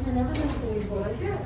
I never been to neighbourhood yet.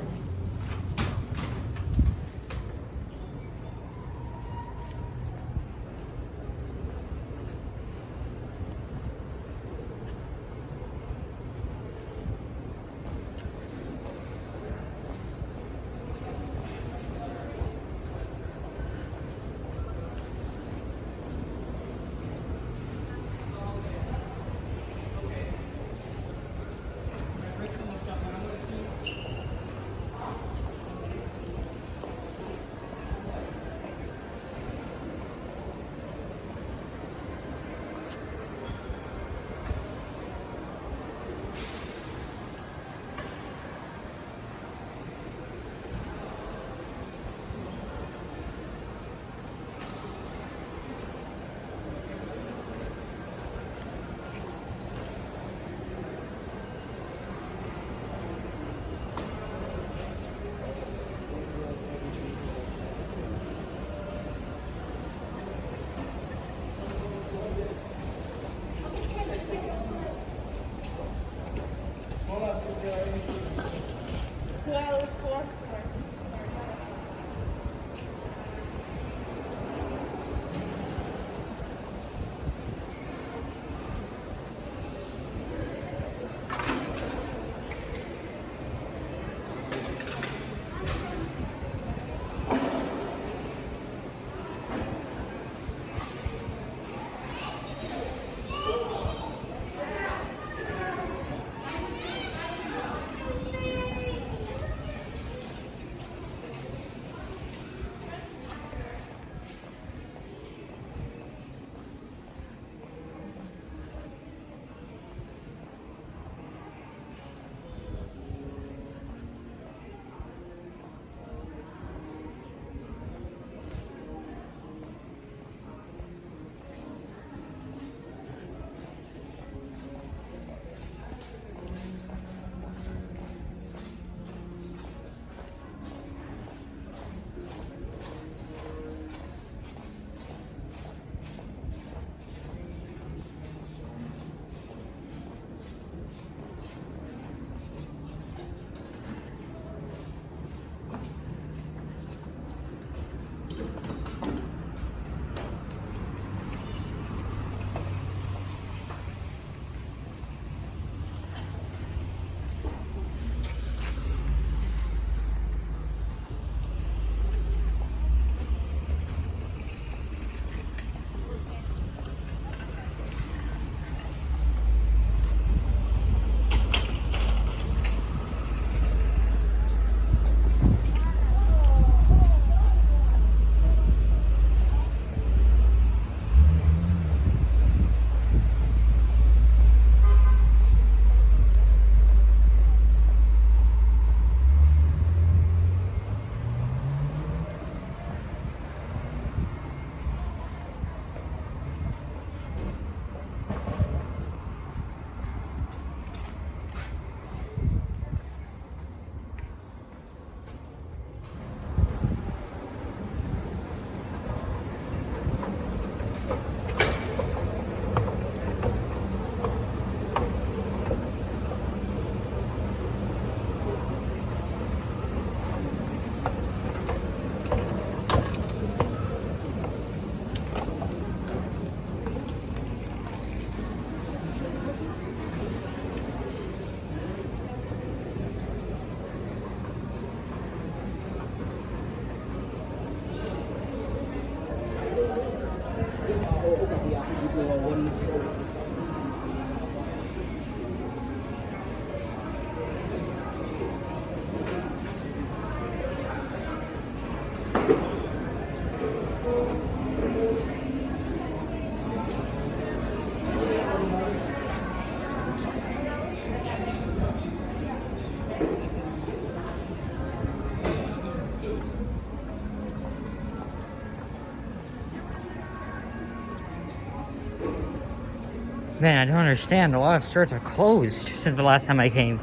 Man, I don't understand. A lot of stores are closed since the last time I came.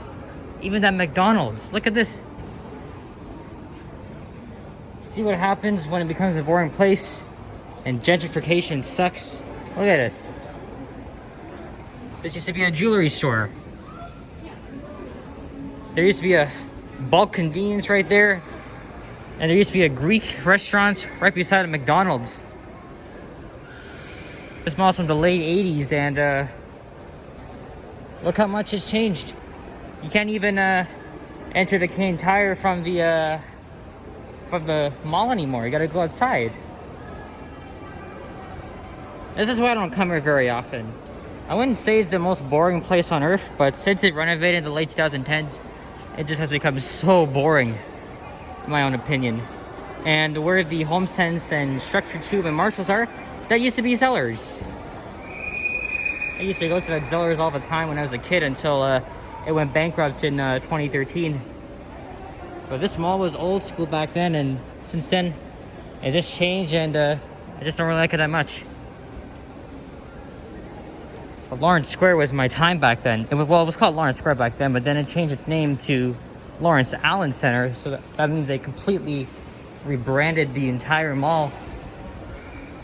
Even that McDonald's. Look at this. See what happens when it becomes a boring place and gentrification sucks? Look at this. This used to be a jewelry store. There used to be a bulk convenience right there. And there used to be a Greek restaurant right beside a McDonald's. This mall's from the late 80s, and look how much it's changed. You can't even enter the Cane Tire from the mall anymore. You gotta go outside. This is why I don't come here very often. I wouldn't say it's the most boring place on earth, but since it renovated in the late 2010s, it just has become so boring, in my own opinion. And where the HomeSense and Structure Tube and Marshalls are, that used to be Zellers. I used to go to that Zellers all the time when I was a kid until it went bankrupt in 2013. But this mall was old school back then, and since then, it just changed, and I just don't really like it that much. But Lawrence Square was my time back then. It was called Lawrence Square back then, but then it changed its name to Lawrence Allen Center, so that means they completely rebranded the entire mall.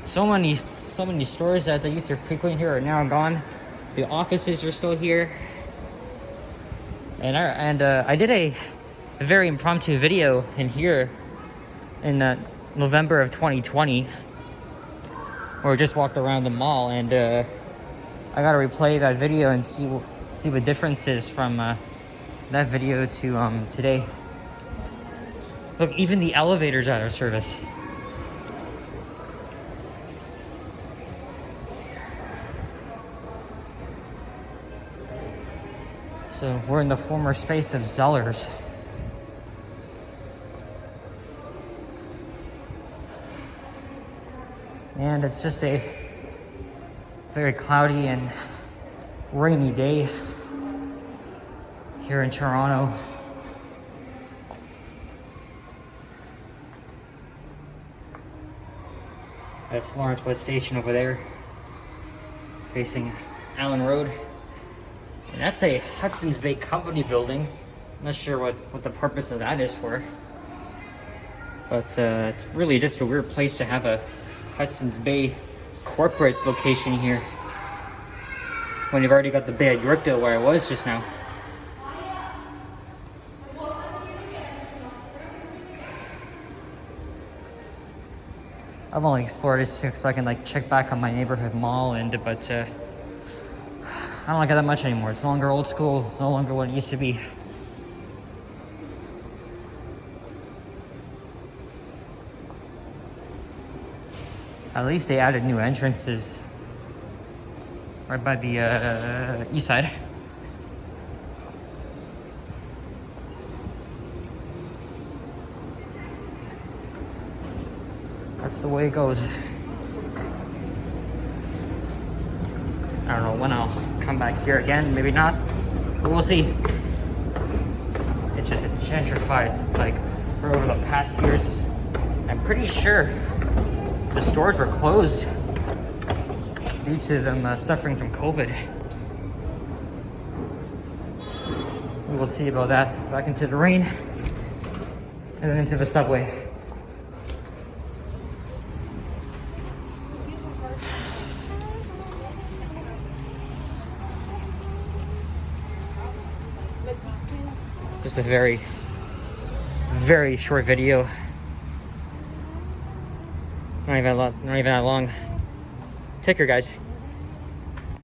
So many stores that I used to frequent here are now gone. The offices are still here. And I did a very impromptu video in here in November of 2020, where I just walked around the mall, and I gotta replay that video and see what difference is from that video to today. Look, even the elevator's out of service. So we're in the former space of Zellers. And it's just a very cloudy and rainy day here in Toronto. That's Lawrence West Station over there, facing Allen Road. And that's a Hudson's Bay Company building. I'm not sure what the purpose of that is for. But it's really just a weird place to have a Hudson's Bay corporate location here, when you've already got the Bay at Yorkdale where I was just now. I've only explored it so I can like check back on my neighborhood mall, but I don't like it that much anymore. It's no longer old school. It's no longer what it used to be. At least they added new entrances right by the east side. That's the way it goes. I don't know when I'll come back here again, maybe not, but we'll see. It's gentrified like for over the past years. I'm pretty sure the stores were closed due to them suffering from COVID. We will see about that. Back into the rain and then into the subway. Just a very, very short video. Not even that long. Take care, guys.